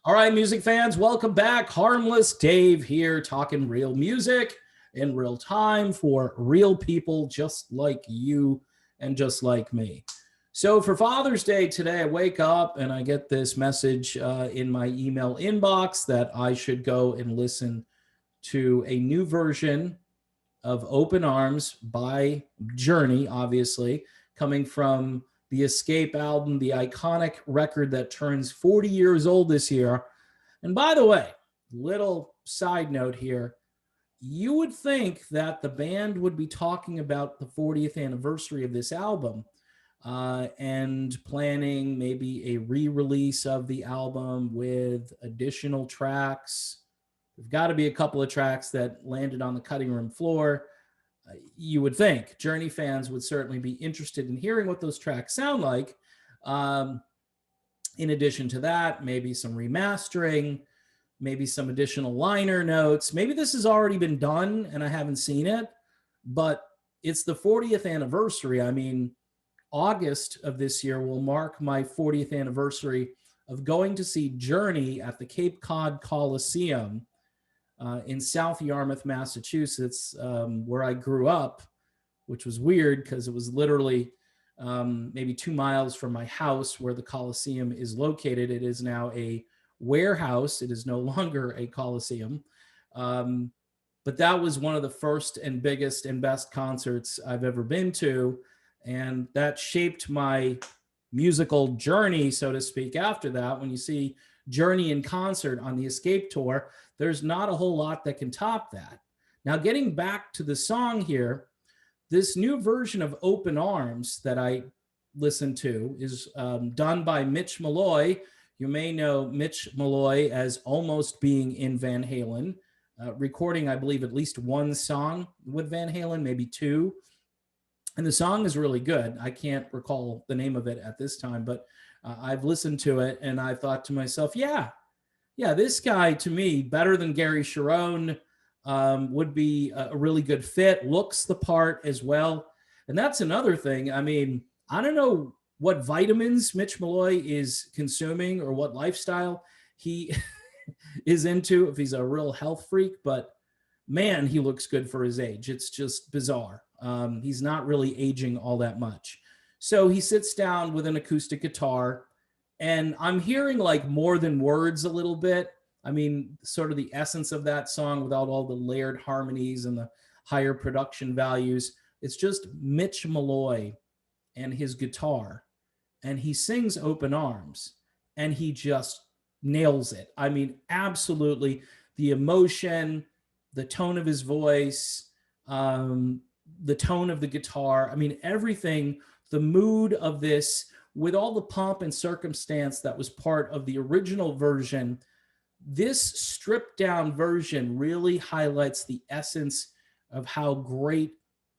All right, music fans, welcome back. Harmless Dave here, talking real music in real time for real people just like you and just like me. So, for Father's Day today, I wake up and I get this message in my email inbox that I should go and listen to a new version of Open Arms by Journey, obviously, coming from the Escape album, the iconic record that turns 40 years old this year. And by the way, little side note here, you would think that the band would be talking about the 40th anniversary of this album and planning maybe a re release of the album with additional tracks. There've got to be a couple of tracks that landed on the cutting room floor. You would think Journey fans would certainly be interested in hearing what those tracks sound like. Um, in addition to that, maybe some remastering, maybe some additional liner notes. Maybe this has already been done and I haven't seen it, but it's the 40th anniversary. I mean, August of this year will mark my 40th anniversary of going to see Journey at the Cape Cod Coliseum in South Yarmouth, Massachusetts, where I grew up, which was weird because it was literally maybe 2 miles from my house where the Coliseum is located. It is now a warehouse. It is no longer a Coliseum. But that was one of the first and biggest and best concerts I've ever been to. And that shaped my musical journey, so to speak, after that. When you see Journey in concert on the Escape tour, there's not a whole lot that can top that. Now, getting back to the song here, this new version of Open Arms that I listened to is done by Mitch Malloy. You may know Mitch Malloy as almost being in Van Halen, recording, I believe, at least one song with Van Halen, maybe two. And the song is really good. I can't recall the name of it at this time, but I've listened to it and I thought to myself, yeah, this guy to me, better than Gary Sharon, would be a really good fit, looks the part as well. And that's another thing. I mean, I don't know what vitamins Mitch Malloy is consuming or what lifestyle he is into, if he's a real health freak, but man, he looks good for his age. It's just bizarre. He's not really aging all that much. So he sits down with an acoustic guitar, and I'm hearing like more than words a little bit. I mean, sort of the essence of that song without all the layered harmonies and the higher production values. It's just Mitch Malloy and his guitar, and he sings Open Arms, and he just nails it. I mean, absolutely. The emotion, the tone of his voice, the tone of the guitar. I mean, everything, the mood of this, with all the pomp and circumstance that was part of the original version, this stripped down version really highlights the essence of how great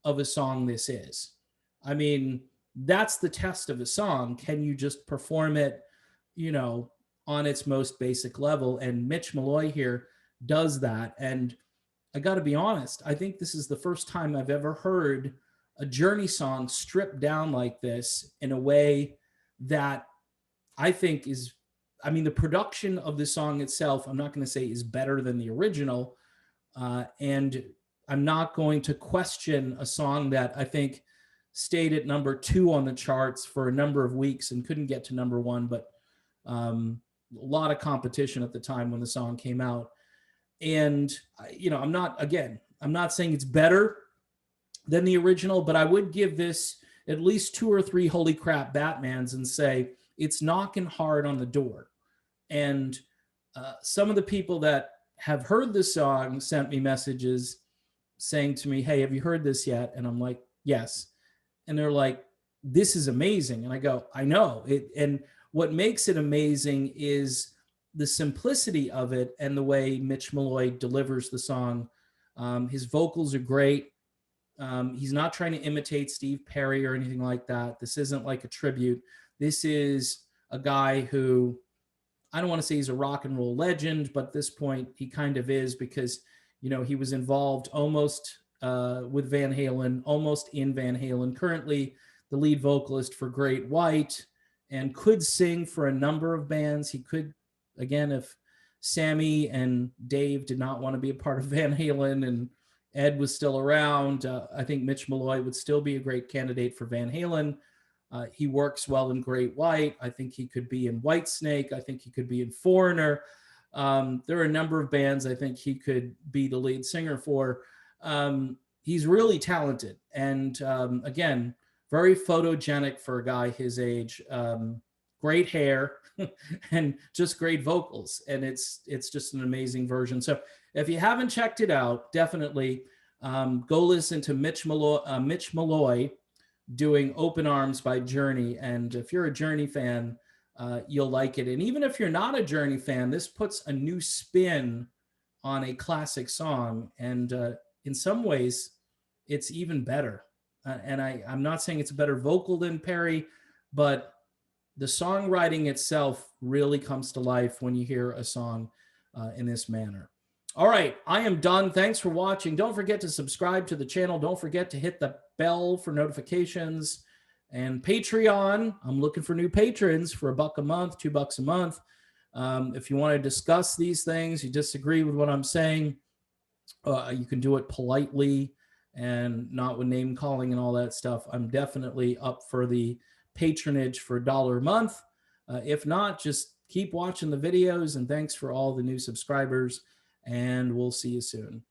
of a song this is. I mean, that's the test of a song. Can you just perform it, on its most basic level? And Mitch Malloy here does that. And I got to be honest, I think this is the first time I've ever heard a Journey song stripped down like this in a way that I think is, I mean, the production of the song itself, I'm not going to say is better than the original. And I'm not going to question a song that I think stayed at number 2 on the charts for a number of weeks and couldn't get to number 1, but a lot of competition at the time when the song came out. And, I'm not saying it's better than the original, but I would give this at least 2 or 3 holy crap Batmans and say it's knocking hard on the door. And some of the people that have heard the song sent me messages saying to me, hey, have you heard this yet? And I'm like, yes. And they're like, this is amazing. And I go, I know it. And what makes it amazing is the simplicity of it and the way Mitch Malloy delivers the song. His vocals are great. He's not trying to imitate Steve Perry or anything like that. This isn't like a tribute. This is a guy who, I don't want to say he's a rock and roll legend, but at this point he kind of is, because, he was involved almost with Van Halen, almost in Van Halen, currently the lead vocalist for Great White, and could sing for a number of bands. He could again, if Sammy and Dave did not want to be a part of Van Halen and Ed was still around, I think Mitch Malloy would still be a great candidate for Van Halen. He works well in Great White. I think he could be in Whitesnake. I think he could be in Foreigner. There are a number of bands I think he could be the lead singer for. He's really talented. And again, very photogenic for a guy his age. Great hair and just great vocals. And it's just an amazing version. So if you haven't checked it out, definitely go listen to Mitch Malloy doing Open Arms by Journey. And if you're a Journey fan, you'll like it. And even if you're not a Journey fan, this puts a new spin on a classic song. And in some ways, it's even better. And I'm not saying it's a better vocal than Perry, but the songwriting itself really comes to life when you hear a song in this manner. All right, I am done. Thanks for watching. Don't forget to subscribe to the channel. Don't forget to hit the bell for notifications. And Patreon, I'm looking for new patrons for $1 a month, $2 a month. If you want to discuss these things, you disagree with what I'm saying, you can do it politely and not with name calling and all that stuff. I'm definitely up for the patronage for $1 a month. If not, just keep watching the videos, and thanks for all the new subscribers, and we'll see you soon.